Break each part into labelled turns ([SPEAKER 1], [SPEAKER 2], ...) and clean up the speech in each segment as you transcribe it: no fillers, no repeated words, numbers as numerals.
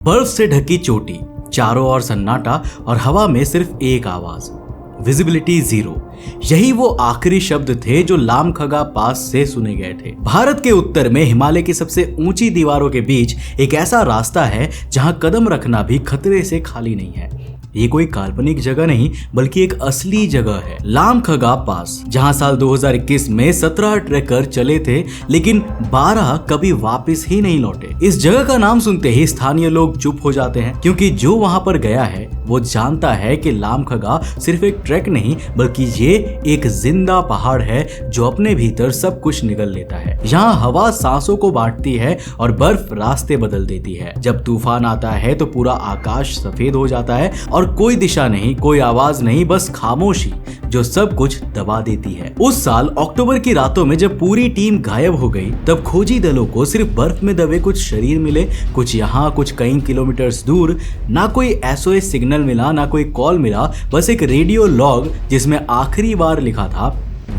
[SPEAKER 1] बर्फ से ढकी चोटी, चारों ओर सन्नाटा और हवा में सिर्फ एक आवाज, विजिबिलिटी जीरो। यही वो आखिरी शब्द थे जो लामखगा पास से सुने गए थे। भारत के उत्तर में हिमालय की सबसे ऊंची दीवारों के बीच एक ऐसा रास्ता है जहां कदम रखना भी खतरे से खाली नहीं है। ये कोई काल्पनिक जगह नहीं बल्कि एक असली जगह है, लामखगा पास, जहां साल 2021 में 17 ट्रैकर चले थे लेकिन 12 कभी वापस ही नहीं लौटे। इस जगह का नाम सुनते ही स्थानीय लोग चुप हो जाते हैं, क्योंकि जो वहां पर गया है वो जानता है कि लामखगा सिर्फ एक ट्रैक नहीं बल्कि ये एक जिंदा पहाड़ है जो अपने भीतर सब कुछ निगल लेता है। यहाँ हवा सांसों को बांटती है और बर्फ रास्ते बदल देती है। जब तूफान आता है तो पूरा आकाश सफेद हो जाता है और कोई दिशा नहीं, कोई आवाज नहीं, बस खामोशी जो सब कुछ दबा देती है। उस साल अक्टूबर की रातों में जब पूरी टीम गायब हो गई, तब खोजी दलों को सिर्फ बर्फ में दबे कुछ शरीर मिले, कुछ यहाँ कुछ कई किलोमीटर दूर। ना कोई SOS सिग्नल मिला, ना कोई कॉल मिला, बस एक रेडियो लॉग जिसमें आखिरी बार लिखा था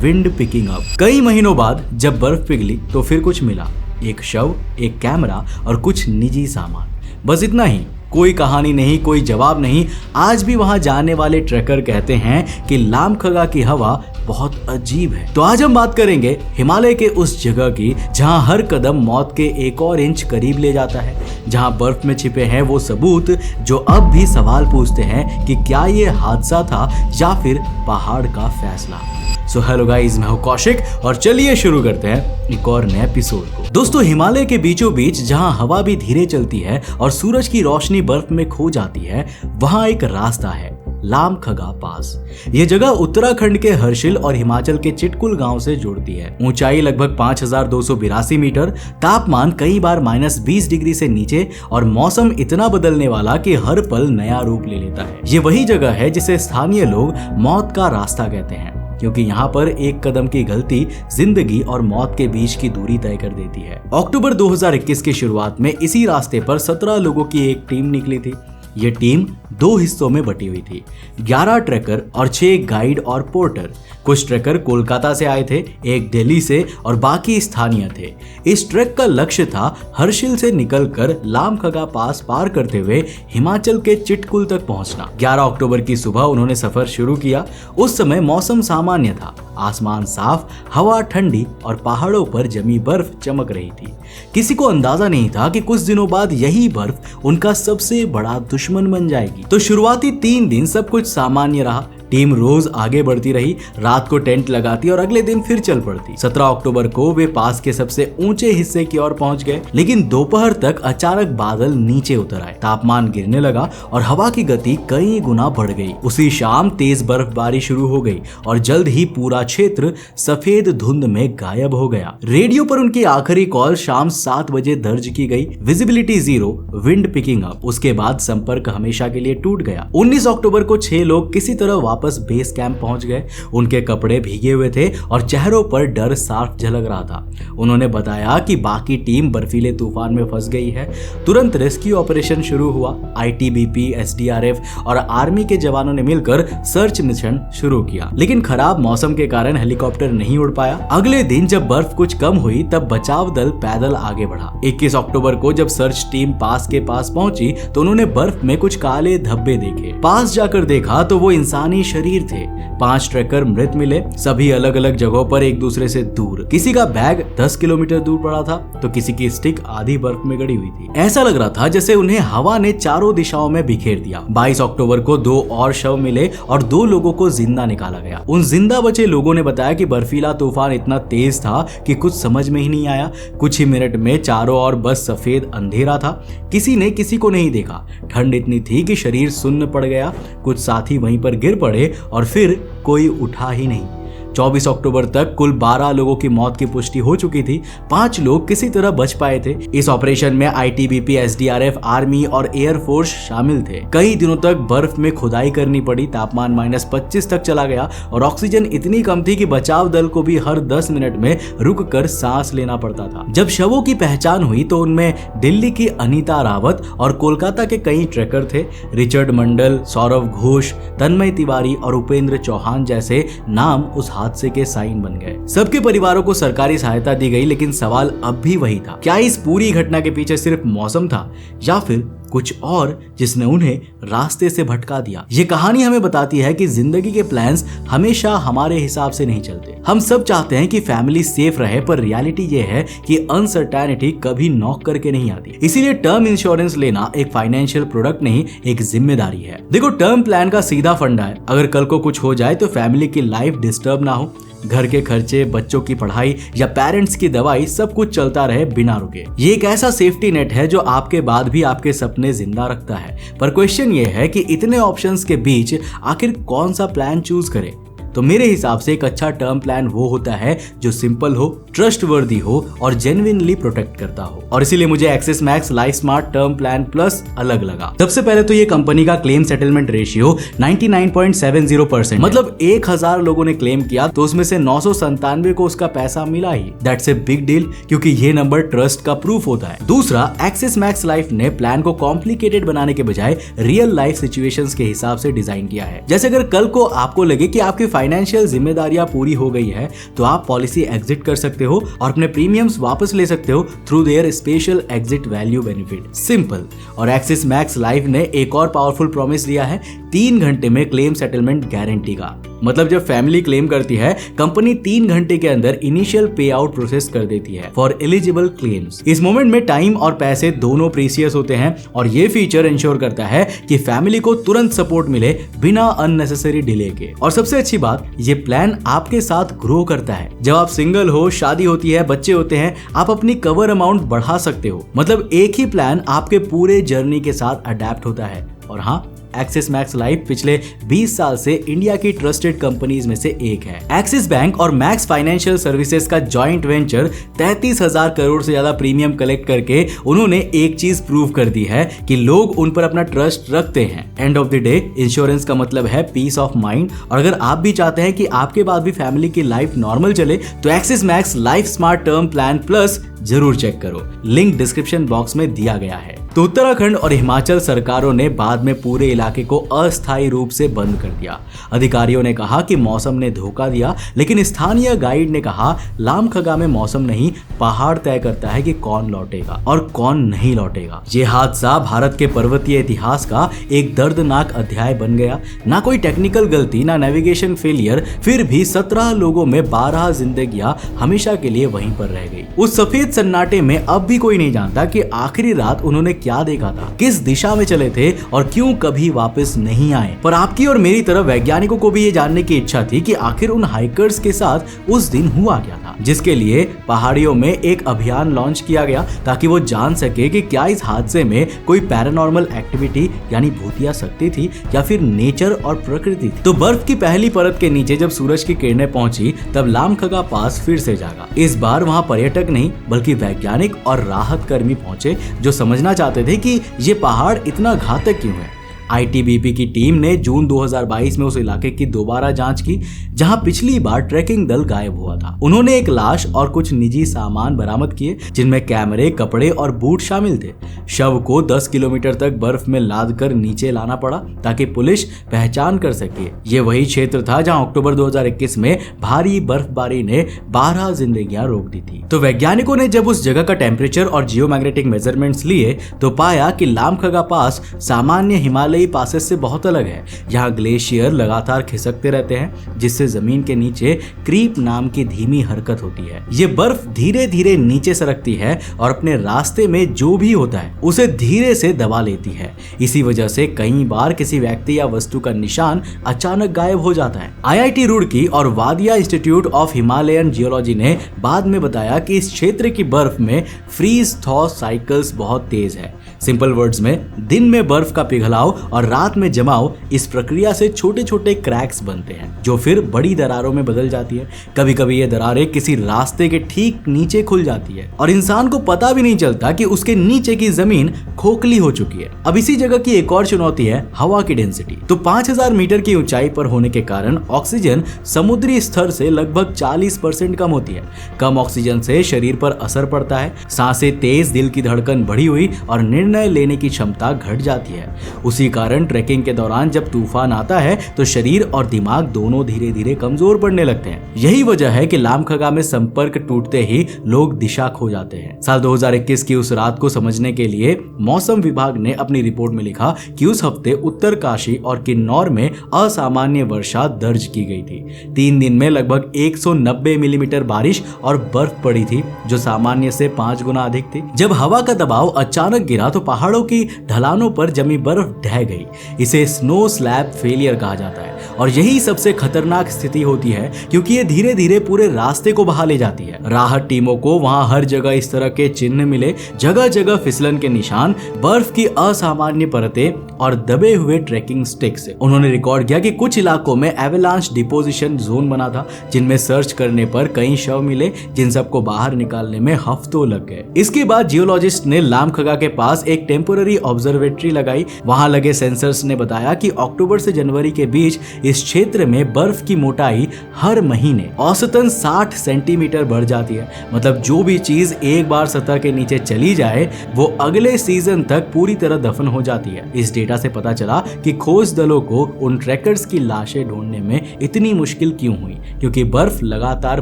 [SPEAKER 1] विंड पिकिंग अप। कई महीनों बाद जब बर्फ पिघली तो फिर कुछ मिला, एक शव, एक कैमरा और कुछ निजी सामान, बस इतना ही। कोई कहानी नहीं, कोई जवाब नहीं। आज भी वहां जाने वाले ट्रैकर कहते हैं कि लामखगा की हवा बहुत अजीब है। तो आज हम बात करेंगे हिमालय के उस जगह की जहां हर कदम मौत के एक और इंच करीब ले जाता है, जहां बर्फ में छिपे हैं वो सबूत जो अब भी सवाल पूछते हैं कि क्या ये हादसा था या फिर पहाड़ का फैसला। सो हेलो गाइस, मैं हूं कौशिक और चलिए शुरू करते हैं एक और नए एपिसोड को। दोस्तों, हिमालय के बीचों बीच जहां हवा भी धीरे चलती है और सूरज की रोशनी बर्फ में खो जाती है, वहां एक रास्ता है, लामखगा पास। यह जगह उत्तराखंड के हर्षिल और हिमाचल के चिटकुल गांव से जुड़ती है। ऊंचाई लगभग 5282 मीटर, तापमान कई बार -20 डिग्री से नीचे और मौसम इतना बदलने वाला कि हर पल नया रूप ले लेता है। ये वही जगह है जिसे स्थानीय लोग मौत का रास्ता कहते हैं, क्योंकि यहाँ पर एक कदम की गलती जिंदगी और मौत के बीच की दूरी तय कर देती है। अक्टूबर 2021 की शुरुआत में इसी रास्ते पर 17 लोगों की एक टीम निकली थी। ये टीम 2 हिस्सों में बटी हुई थी, 11 ट्रैकर और 6 गाइड और पोर्टर। कुछ ट्रैकर कोलकाता से आए थे, एक दिल्ली से और बाकी स्थानीय थे। इस ट्रैक का लक्ष्य था हर्षिल से निकलकर लामखगा पास पार करते हुए हिमाचल के चिटकुल तक पहुंचना। 11 अक्टूबर की सुबह उन्होंने सफर शुरू किया। उस समय मौसम सामान्य था, आसमान साफ, हवा ठंडी और पहाड़ों पर जमी बर्फ चमक रही थी। किसी को अंदाजा नहीं था कि कुछ दिनों बाद यही बर्फ उनका सबसे बड़ा दुश्मन बन जाएगी। तो शुरुआती 3 दिन सब कुछ सामान्य रहा। टीम रोज आगे बढ़ती रही, रात को टेंट लगाती और अगले दिन फिर चल पड़ती। 17 अक्टूबर को वे पास के सबसे ऊंचे हिस्से की ओर पहुंच गए, लेकिन दोपहर तक अचानक बादल नीचे उतर आए, तापमान गिरने लगा और हवा की गति कई गुना बढ़ गई। उसी शाम तेज बर्फबारी शुरू हो गई और जल्द ही पूरा क्षेत्र सफेद धुंध में गायब हो गया। रेडियो पर उनकी आखिरी कॉल शाम 7 बजे दर्ज की गई, visibility zero, wind picking up. उसके बाद संपर्क हमेशा के लिए टूट गया। 19 अक्टूबर को 6 लोग किसी तरह वापस बेस कैंप पहुंच गए। उनके कपड़े भीगे हुए थे और चेहरों पर डर साफ झलक रहा था। उन्होंने बताया कि बाकी टीम बर्फीले तूफान में फंस गई है। तुरंत रेस्क्यू ऑपरेशन शुरू हुआ। ITBP, SDRF और आर्मी के जवानों ने मिलकर सर्च मिशन शुरू किया, लेकिन खराब मौसम के कारण हेलीकॉप्टर नहीं उड़ पाया। अगले दिन जब बर्फ कुछ कम हुई तब बचाव दल पैदल आगे बढ़ा। 21 अक्टूबर को जब सर्च टीम पास के पास पहुंची तो उन्होंने बर्फ में कुछ काले धब्बे देखे। पास जाकर देखा तो वो इंसानी शरीर थे। 5 ट्रैकर मृत मिले, सभी अलग अलग जगहों पर एक दूसरे से दूर। किसी का बैग 10 किलोमीटर दूर पड़ा था तो किसी की स्टिक आधी बर्फ में गड़ी हुई थी। ऐसा लग रहा था जैसे उन्हें हवा ने चारों दिशाओं में बिखेर दिया। 22 अक्टूबर को 2 और शव मिले और 2 लोगों को जिंदा निकाला गया। उन जिंदा बचे लोगों ने बताया कि बर्फीला तूफान इतना तेज था कि कुछ समझ में ही नहीं आया। कुछ ही मिनट में चारों ओर बस सफेद अंधेरा था। किसी ने किसी को नहीं देखा। ठंड इतनी थी कि शरीर सुन्न पड़ गया। कुछ साथी वहीं पर गिर पड़े और फिर कोई उठा ही नहीं। 24 अक्टूबर तक कुल 12 लोगों की मौत की पुष्टि हो चुकी थी। 5 लोग किसी तरह बच पाए थे। इस ऑपरेशन में ITBP, SDRF, आर्मी और एयरफोर्स शामिल थे। कई दिनों तक बर्फ में खुदाई करनी पड़ी। तापमान -25 तक चला गया और ऑक्सीजन इतनी कम थी कि बचाव दल को भी हर 10 मिनट में रुक कर सांस लेना पड़ता था। जब शवों की पहचान हुई तो उनमें दिल्ली की अनीता रावत और कोलकाता के कई ट्रैकर थे। रिचर्ड मंडल, सौरव घोष, तन्मय तिवारी और उपेंद्र चौहान जैसे नाम उस हादसे के साइन बन गए। सबके परिवारों को सरकारी सहायता दी गई, लेकिन सवाल अब भी वही था, क्या इस पूरी घटना के पीछे सिर्फ मौसम था या फिर कुछ और जिसने उन्हें रास्ते से भटका दिया। ये कहानी हमें बताती है कि जिंदगी के प्लान्स हमेशा हमारे हिसाब से नहीं चलते। हम सब चाहते हैं कि फैमिली सेफ रहे, पर रियलिटी ये है कि अनसर्टेनिटी कभी नॉक करके नहीं आती। इसीलिए टर्म इंश्योरेंस लेना एक फाइनेंशियल प्रोडक्ट नहीं, एक जिम्मेदारी है। देखो, टर्म प्लान का सीधा फंडा है, अगर कल को कुछ हो जाए तो फैमिली की लाइफ डिस्टर्ब ना हो, घर के खर्चे, बच्चों की पढ़ाई या पेरेंट्स की दवाई, सब कुछ चलता रहे बिना रुके। ये एक ऐसा सेफ्टी नेट है जो आपके बाद भी आपके सपने जिंदा रखता है। पर क्वेश्चन ये है कि इतने ऑप्शंस के बीच आखिर कौन सा प्लान चूज करें? तो मेरे हिसाब से एक अच्छा टर्म प्लान वो होता है जो सिंपल हो, ट्रस्टवर्दी हो और जेन्युइनली प्रोटेक्ट करता हो। और इसीलिए मुझे axis max life smart term plan plus अलग लगा। सबसे पहले तो ये कंपनी का क्लेम सेटलमेंट रेशियो 99.70%, मतलब 1000 लोगों ने क्लेम किया तो उसमें से 997 को उसका पैसा मिला ही। दैट्स ए बिग डील, क्योंकि ये नंबर ट्रस्ट का प्रूफ होता है। दूसरा, एक्सिस मैक्स लाइफ ने प्लान को कॉम्प्लिकेटेड बनाने के बजाय रियल लाइफ सिचुएशंस के हिसाब से डिजाइन किया है। जैसे अगर कल को आपको लगे कि आपकी फाइनेंशियल जिम्मेदारियां पूरी हो गई है तो आप पॉलिसी एग्जिट कर सकते हो और अपने प्रीमियम्स वापस ले सकते हो through their special exit value benefit. Simple. और एक्सिस मैक्स लाइफ ने एक और पावरफुल प्रॉमिस दिया है 3 घंटे में क्लेम सेटलमेंट गारंटी का। मतलब जब फैमिली क्लेम करती है, कंपनी 3 घंटे के अंदर इनिशियल पे आउट प्रोसेस कर देती है फॉर एलिजिबल क्लेम्स। इस मोमेंट में टाइम और पैसे दोनों प्रीसियस होते हैं और ये फीचर इंश्योर करता है कि फैमिली को तुरंत सपोर्ट मिले बिना अननेसेसरी डिले के। और सबसे अच्छी बात, ये प्लान आपके साथ ग्रो करता है। जब आप सिंगल हो, शादी होती है, बच्चे होते हैं, आप अपनी कवर अमाउंट बढ़ा सकते हो। मतलब एक ही प्लान आपके पूरे जर्नी के साथ अडेप्ट होता है। और हाँ, एक्सिस मैक्स लाइफ पिछले 20 साल से इंडिया की ट्रस्टेड कंपनीज में से एक है। एक्सिस बैंक और मैक्स फाइनेंशियल सर्विसेज का जॉइंट वेंचर 33,000 करोड़ से ज्यादा प्रीमियम कलेक्ट करके उन्होंने एक चीज प्रूव कर दी है कि लोग उन पर अपना ट्रस्ट रखते हैं। End of the day, insurance का मतलब है पीस ऑफ माइंड। और अगर आप भी चाहते हैं कि आपके बाद भी फैमिली की लाइफ नॉर्मल चले तो axis max life smart term plan plus जरूर चेक करो। लिंक डिस्क्रिप्शन बॉक्स में दिया गया है। तो उत्तराखंड और हिमाचल सरकारों ने बाद में पूरे इलाके को अस्थायी रूप से बंद कर दिया। अधिकारियों ने कहा कि मौसम ने धोखा दिया, लेकिन स्थानीय गाइड ने कहा लामखगा में मौसम नहीं, पहाड़ तय करता है कि कौन लौटेगा और कौन नहीं लौटेगा। ये हादसा भारत के पर्वतीय इतिहास का एक दर्दनाक अध्याय बन गया। ना कोई टेक्निकल गलती, ना नेविगेशन फेलियर, फिर भी 17 लोगों में 12 जिंदगियां हमेशा के लिए वहीं पर रह गई। उस सफेद सन्नाटे में अब भी कोई नहीं जानता कि आखिरी रात उन्होंने क्या देखा था, किस दिशा में चले थे और क्यों कभी वापस नहीं आए। पर आपकी और मेरी तरह वैज्ञानिकों को भी ये जानने की इच्छा थी कि आखिर उन हाइकर्स के साथ उस दिन हुआ क्या था, जिसके लिए पहाड़ियों में एक अभियान लॉन्च किया गया ताकि वो जान सके कि क्या इस हादसे में कोई पैरानॉर्मल एक्टिविटी यानी भूतिया शक्ति थी या फिर नेचर और प्रकृति थी। तो बर्फ की पहली परत के नीचे जब सूरज की किरणें पहुंची तब लामखगा पास फिर से जागा। इस बार वहां पर्यटक नहीं बल्कि वैज्ञानिक और राहत कर्मी पहुंचे जो समझना चाहते थे कि ये पहाड़ इतना घातक क्यों है। आईटीबीपी की टीम ने जून 2022 में उस इलाके की दोबारा जांच की जहां पिछली बार ट्रैकिंग दल गायब हुआ था। उन्होंने एक लाश और कुछ निजी सामान बरामद किए जिनमें कैमरे, कपड़े और बूट शामिल थे। शव को 10 किलोमीटर तक बर्फ में लाद कर नीचे लाना पड़ा ताकि पुलिस पहचान कर सके। ये वही क्षेत्र था जहां अक्टूबर 2021 में भारी बर्फबारी ने 12 जिंदगियां रोक दी थी। तो वैज्ञानिकों ने जब उस जगह का टेम्परेचर और जियोमैग्नेटिक मेजरमेंट्स लिए तो पाया कि लामखगा पास सामान्य हिमालय पासेस से बहुत अलग है। यहाँ ग्लेशियर लगातार खिसकते रहते हैं जिससे जमीन के नीचे क्रीप नाम की धीमी हरकत होती है। ये बर्फ धीरे धीरे नीचे सरकती है और अपने रास्ते में जो भी होता है उसे धीरे से दबा लेती है। इसी वजह से कई बार किसी व्यक्ति या वस्तु का निशान अचानक गायब हो जाता है। आईआईटी रुड़की और वादिया इंस्टीट्यूट ऑफ हिमालयन जियोलॉजी ने बाद में बताया कि इस क्षेत्र की बर्फ में फ्रीज थॉ साइकिल्स बहुत तेज है। सिंपल वर्ड्स में, दिन में बर्फ का पिघलाव और रात में जमाव, इस प्रक्रिया से छोटे छोटे क्रैक्स बनते हैं जो फिर बड़ी दरारों में बदल जाती है। कभी कभी ये दरारें किसी रास्ते के ठीक नीचे खुल जाती है और इंसान को पता भी नहीं चलता कि उसके नीचे की जमीन खोखली हो चुकी है। अब इसी जगह की एक और चुनौती है हवा की डेंसिटी। तो 5000 मीटर की ऊंचाई पर होने के कारण ऑक्सीजन समुद्री स्तर से लगभग 40% कम होती है। कम ऑक्सीजन से शरीर पर असर पड़ता है, सांसें तेज, दिल की धड़कन बढ़ी हुई और निर्णय निर्णय लेने की क्षमता घट जाती है। उसी कारण ट्रैकिंग के दौरान जब तूफान आता है तो शरीर और दिमाग दोनों धीरे धीरे कमजोर पड़ने लगते हैं। यही वजह है कि लामखगा में संपर्क टूटते ही लोग दिशा खो जाते हैं। साल 2021 की उस रात को समझने के लिए मौसम विभाग ने अपनी रिपोर्ट में लिखा कि उस हफ्ते उत्तरकाशी और किन्नौर में असामान्य वर्षा दर्ज की गई थी। 3 दिन में लगभग 190 मिलीमीटर बारिश और बर्फ पड़ी थी, जो सामान्य से 5 गुना अधिक थी। जब हवा का दबाव अचानक गिरा तो पहाड़ों की ढलानों पर जमी बर्फ ढह गई। इसे स्नो स्लैब फेलियर कहा जाता है और यही सबसे खतरनाक स्थिति होती है, क्योंकि ये धीरे धीरे पूरे रास्ते को बहा ले जाती है। राहत टीमों को वहां हर जगह इस तरह के चिन्ह मिले, जगह जगह फिसलन के निशान, बर्फ की असामान्य परतें और दबे हुए ट्रैकिंग स्टिक्स। उन्होंने रिकॉर्ड किया कि कुछ इलाकों में एवेलांच डिपोजिशन जोन बना था, जिनमें सर्च करने पर कई शव मिले, जिन सबको बाहर निकालने में हफ्तों लग गए। इसके बाद जियोलॉजिस्ट ने लामखगा के पास एक टेम्पोररी ऑब्जर्वेटरी लगाई। वहां लगे सेंसर्स ने बताया कि अक्टूबर से जनवरी के बीच इस क्षेत्र में बर्फ की मोटाई हर महीने औसतन 60 सेंटीमीटर बढ़ जाती है। मतलब जो भी चीज एक बार सतह के नीचे चली जाए वो अगले सीजन तक पूरी तरह दफन हो जाती है। इस डेटा से पता चला कि खोज दलों को उन ट्रैकर्स की लाशें ढूंढने में इतनी मुश्किल क्यों हुई, क्योंकि बर्फ लगातार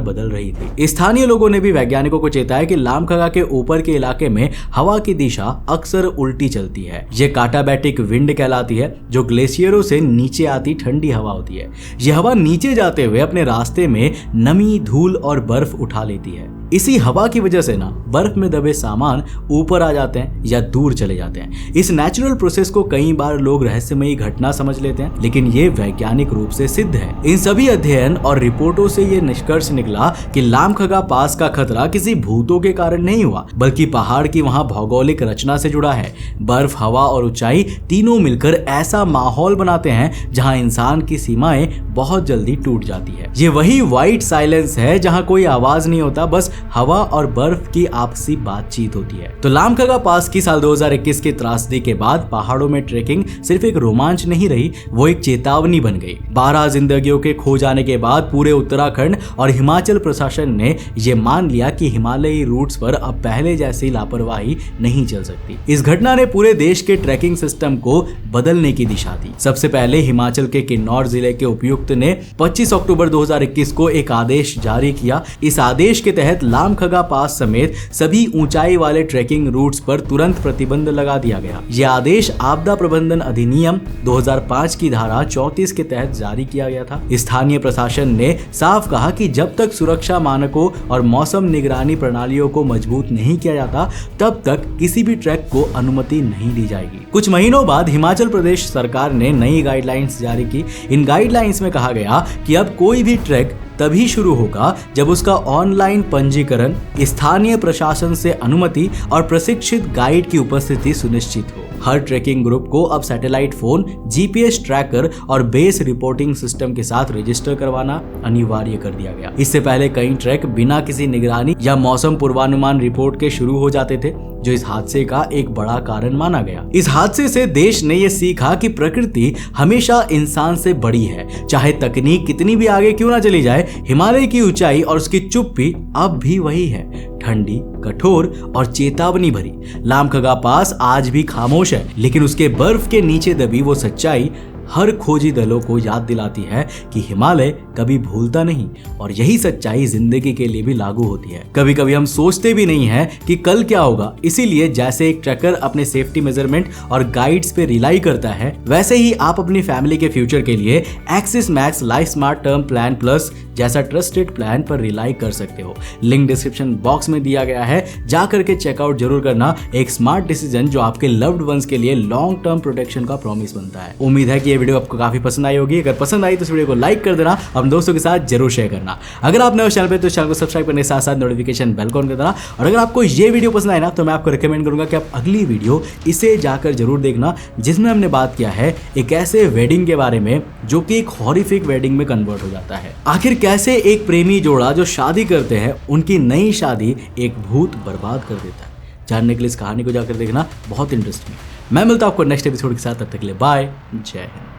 [SPEAKER 1] बदल रही थी। स्थानीय लोगों ने भी वैज्ञानिकों को चेताया कि लामखगा के ऊपर के इलाके में हवा की दिशा अक्सर उल्टी चलती है। ये काटाबैटिक विंड कहलाती है, जो ग्लेशियरों से नीचे आती ठंडी हवा होती है। यह हवा नीचे जाते हुए अपने रास्ते में नमी, धूल और बर्फ उठा लेती है। इसी हवा की वजह से ना बर्फ में दबे सामान ऊपर आ जाते हैं या दूर चले जाते हैं। इस नेचुरल प्रोसेस को कई बार लोग रहस्यमयी घटना समझ लेते हैं, लेकिन ये वैज्ञानिक रूप से सिद्ध है। इन सभी अध्ययन और रिपोर्टों से ये निष्कर्ष निकला कि लामखगा पास का खतरा किसी भूतों के कारण नहीं हुआ, बल्कि पहाड़ की वहां भौगोलिक रचना से जुड़ा है। बर्फ, हवा और ऊंचाई तीनों मिलकर ऐसा माहौल बनाते हैं जहां इंसान की सीमाएं बहुत जल्दी टूट जाती है। ये वही व्हाइट साइलेंस है जहां कोई आवाज नहीं होता, बस हवा और बर्फ की आपसी बातचीत होती है। तो लामखगा पास की साल 2021 की त्रासदी के बाद पहाड़ों में ट्रेकिंग सिर्फ एक रोमांच नहीं रही, वो एक चेतावनी बन गई। 12 जिंदगियों के खो जाने के बाद पूरे उत्तराखंड और हिमाचल प्रशासन ने ये मान लिया कि हिमालयी रूट्स पर अब पहले जैसी लापरवाही नहीं चल सकती। इस घटना ने पूरे देश के ट्रैकिंग सिस्टम को बदलने की दिशा दी। सबसे पहले हिमाचल के किन्नौर जिले के उपायुक्त ने 25 अक्टूबर 2021 को एक आदेश जारी किया। इस आदेश के तहत लामखगा पास समेत सभी ऊंचाई वाले ट्रैकिंग रूट्स पर तुरंत प्रतिबंध लगा दिया गया। यह आदेश आपदा प्रबंधन अधिनियम 2005 की धारा 34 के तहत जारी किया गया था। स्थानीय प्रशासन ने साफ कहा कि जब तक सुरक्षा मानकों और मौसम निगरानी प्रणालियों को मजबूत नहीं किया जाता, तब तक किसी भी ट्रैक को अनुमति नहीं दी जाएगी। कुछ महीनों बाद हिमाचल प्रदेश सरकार ने नई गाइडलाइंस जारी की। इन गाइडलाइंस में कहा गया कि अब कोई भी ट्रैक तभी शुरू होगा जब उसका ऑनलाइन पंजीकरण, स्थानीय प्रशासन से अनुमति और प्रशिक्षित गाइड की उपस्थिति सुनिश्चित हो। हर ट्रैकिंग ग्रुप को अब सैटेलाइट फोन, जीपीएस ट्रैकर और बेस रिपोर्टिंग सिस्टम के साथ रजिस्टर करवाना अनिवार्य कर दिया गया। इससे पहले कई ट्रैक बिना किसी निगरानी या मौसम पूर्वानुमान रिपोर्ट के शुरू हो जाते थे, जो इस हादसे का एक बड़ा कारण माना गया। इस हादसे से देश ने यह सीखा कि प्रकृति हमेशा इंसान से बड़ी है। चाहे तकनीक कितनी भी आगे क्यों ना चली जाए, हिमालय की ऊंचाई और उसकी चुप्पी अब भी वही है, ठंडी, कठोर और चेतावनी भरी। लामखगा पास आज भी खामोश है, लेकिन उसके बर्फ के नीचे दबी वो सच्चाई हर खोजी दलों को याद दिलाती है कि हिमालय कभी भूलता नहीं, और यही सच्चाई जिंदगी के लिए भी लागू होती है। कभी कभी हम सोचते भी नहीं है कि कल क्या होगा, इसीलिए जैसे एक ट्रैकर अपने सेफ्टी मेजरमेंट और गाइड्स पे रिलाई करता है, वैसे ही आप अपनी फैमिली के फ्यूचर के लिए axis max life smart term plan plus जैसा ट्रस्टेड प्लान पर रिलाई कर सकते हो। लिंक डिस्क्रिप्शन बॉक्स में दिया गया है, जा करके चेकआउट जरूर करना। एक स्मार्ट डिसीजन जो आपके लव्ड वंस के लिए लॉन्ग टर्म प्रोटेक्शन का प्रॉमिस बनता है। उम्मीद है कि ये वीडियो आपको काफी पसंद आई होगी। अगर पसंद आई तो इस वीडियो को लाइक कर देना, अपने दोस्तों के साथ जरूर शेयर करना। अगर आप नए हो चैनल पे तो चैनल को सब्सक्राइब करने के साथ साथ नोटिफिकेशन बेल ऑन कर देना। और अगर आपको ये वीडियो पसंद आए ना, तो मैं आपको रिकमेंड करूंगा कि आप अगली वीडियो इसे जाकर जरूर देखना, जिसमें हमने बात किया है एक ऐसे वेडिंग के बारे में जो कि एक हॉरिफिक वेडिंग में कन्वर्ट हो जाता है। आखिर कैसे एक प्रेमी जोड़ा जो शादी करते हैं, उनकी नई शादी एक भूत बर्बाद कर देता है। जानने के लिए इस कहानी को जाकर देखना, बहुत इंटरेस्टिंग है। मैं मिलता हूं आपको नेक्स्ट एपिसोड के साथ, तब तक के लिए बाय, जय हिंद।